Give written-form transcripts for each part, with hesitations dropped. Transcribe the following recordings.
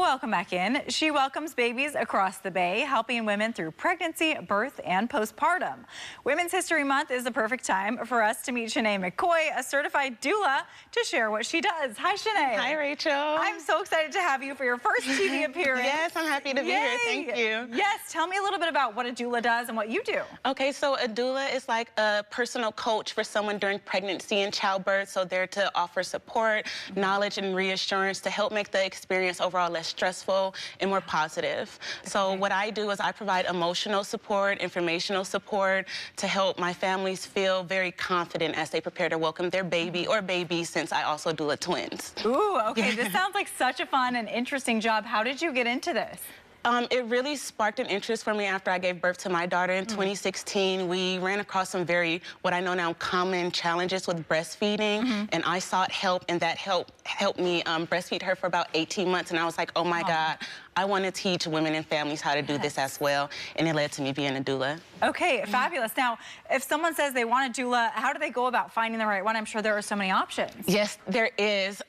Welcome back in. She welcomes babies across the Bay, helping women through pregnancy, birth, and postpartum. Women's History Month is the perfect time for us to meet Shanae McCoy, a certified doula, to share what she does. Hi, Shanae. Hi, Rachel. I'm so excited to have you for your first TV appearance. Yes, I'm happy to be here. Thank you. Yes, tell me a little bit about what a doula does and what you do. Okay, so a doula is like a personal coach for someone during pregnancy and childbirth. So they're to offer support, knowledge, and reassurance to help make the experience overall less stressful and more positive. So what I do is I provide emotional support, informational support to help my families feel very confident as they prepare to welcome their baby or babies, since I also doula twins. Ooh, okay, this sounds like such a fun and interesting job. How did you get into this? It really sparked an interest for me after I gave birth to my daughter in 2016. We ran across some what I know now, common challenges with breastfeeding, and I sought help, and that helped me breastfeed her for about 18 months, and I was like, oh my God, I want to teach women and families how to do this as well, and it led to me being a doula. Okay, fabulous. Now, if someone says they want a doula, how do they go about finding the right one? I'm sure there are so many options. Yes, there is.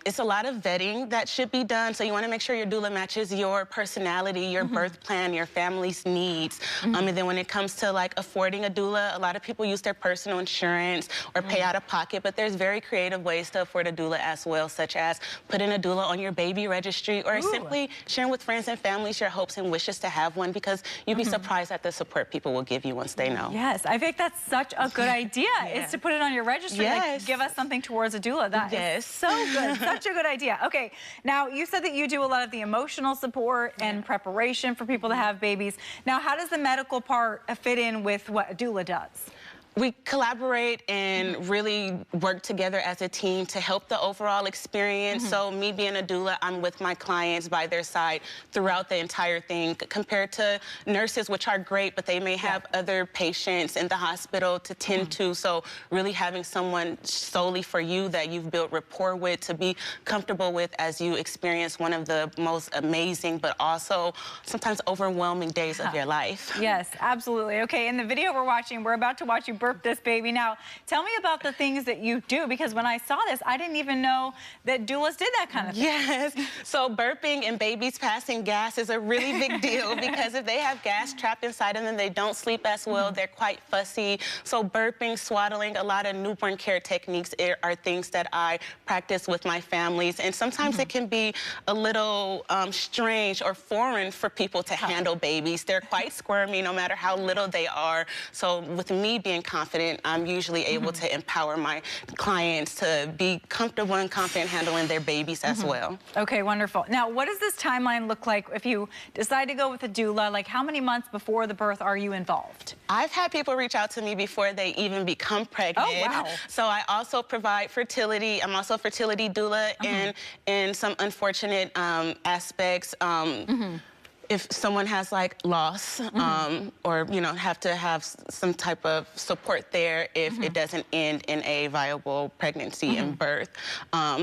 It's a lot of vetting that should be done, so you want to make sure your doula matches your personality, your birth plan, your family's needs. And then when it comes to like affording a doula, a lot of people use their personal insurance or pay out of pocket, but there's very creative ways to afford a doula as well, such as putting a doula on your baby registry, or simply sharing with friends and families your hopes and wishes to have one, because you'd be surprised at the support people will give you once they know. Yes, I think that's such a good idea, is to put it on your registry. Like, give us something towards a doula. That is so good. Such a good idea. Okay, now you said that you do a lot of the emotional support and preparation for people to have babies. Now, how does the medical part fit in with what a doula does? We collaborate and really work together as a team to help the overall experience. So me being a doula, I'm with my clients by their side throughout the entire thing, compared to nurses, which are great, but they may have other patients in the hospital to tend to. So really having someone solely for you that you've built rapport with, to be comfortable with as you experience one of the most amazing but also sometimes overwhelming days of your life. Yes, absolutely. Okay, in the video we're about to watch you birth this baby. Now, tell me about the things that you do, because when I saw this, I didn't even know that doulas did that kind of thing. Yes, so birthing and babies passing gas is a really big deal, because if they have gas trapped inside of them, they don't sleep as well, they're quite fussy. So burping, swaddling, a lot of newborn care techniques are things that I practice with my families, and sometimes it can be a little strange or foreign for people to handle babies. They're quite squirmy no matter how little they are. So with me being confident, I'm usually able to empower my clients to be comfortable and confident handling their babies as well. Okay, wonderful. Now, what does this timeline look like if you decide to go with a doula? Like, how many months before the birth are you involved? I've had people reach out to me before they even become pregnant. Oh, wow. So I also provide fertility. I'm also a fertility doula, and in some unfortunate aspects, if someone has like loss or, you know, have to have some type of support there if it doesn't end in a viable pregnancy and birth.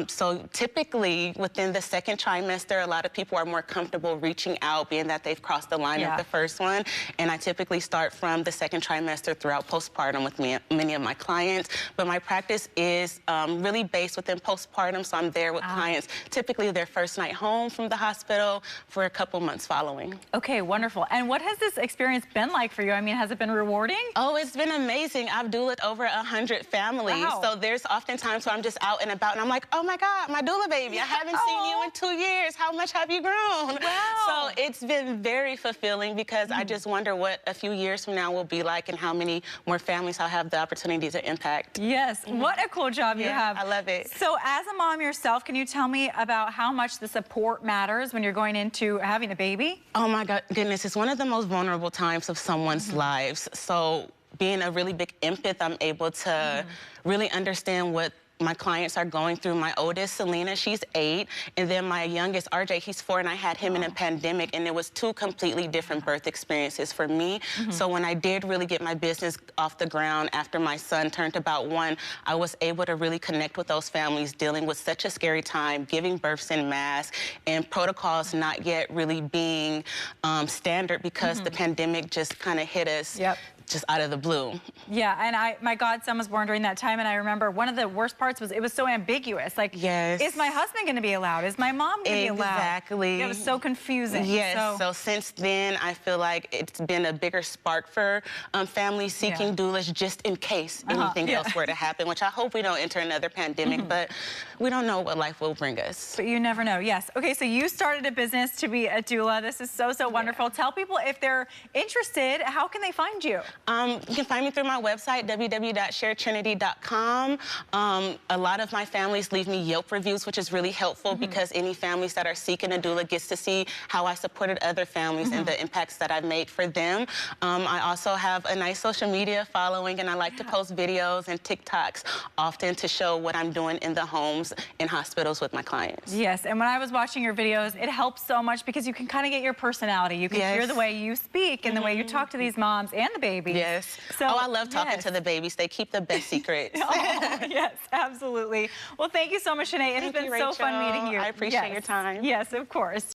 So typically within the second trimester, a lot of people are more comfortable reaching out, being that they've crossed the line of the first one. And I typically start from the second trimester throughout postpartum with many of my clients. But my practice is really based within postpartum, so I'm there with clients typically their first night home from the hospital for a couple months following. Okay, wonderful. And what has this experience been like for you? I mean, has it been rewarding? Oh, it's been amazing. I've doulaed over 100 families. Wow. So there's often times where I'm just out and about and I'm like, oh my God, my doula baby, I haven't seen you in 2 years. How much have you grown? Wow. So it's been very fulfilling, because I just wonder what a few years from now will be like, and how many more families I'll have the opportunity to impact. Yes, what a cool job you have. I love it. So as a mom yourself, can you tell me about how much the support matters when you're going into having a baby? Oh my goodness, it's one of the most vulnerable times of someone's lives. So being a really big empath, I'm able to really understand what my clients are going through. My oldest, Selena, she's 8, and then my youngest, RJ, he's 4, and I had him in a pandemic, and it was 2 completely different birth experiences for me. So when I did really get my business off the ground after my son turned about 1, I was able to really connect with those families dealing with such a scary time, giving births in mass, and protocols not yet really being standard, because the pandemic just kind of hit us just out of the blue. Yeah, and my godson was born during that time, and I remember one of the worst parts was it was so ambiguous. Like, yes. Is my husband going to be allowed? Is my mom going to be allowed? Exactly. It was so confusing. Yes, so since then, I feel like it's been a bigger spark for families seeking doulas just in case anything else were to happen, which I hope we don't enter another pandemic, but we don't know what life will bring us. But you never know, yes. Okay, so you started a business to be a doula. This is so, so wonderful. Tell people if they're interested, how can they find you? You can find me through my website, www.sharetrinity.com. A lot of my families leave me Yelp reviews, which is really helpful because any families that are seeking a doula gets to see how I supported other families and the impacts that I've made for them. I also have a nice social media following, and I like to post videos and TikToks often to show what I'm doing in the homes and hospitals with my clients. Yes, and when I was watching your videos, it helps so much because you can kind of get your personality. You can hear the way you speak and the way you talk to these moms and the babies. Yes. So, I love talking to the babies. They keep the best secrets. Yes, absolutely. Well, thank you so much, Shanae. It's been so fun meeting you. I appreciate your time. Yes, of course.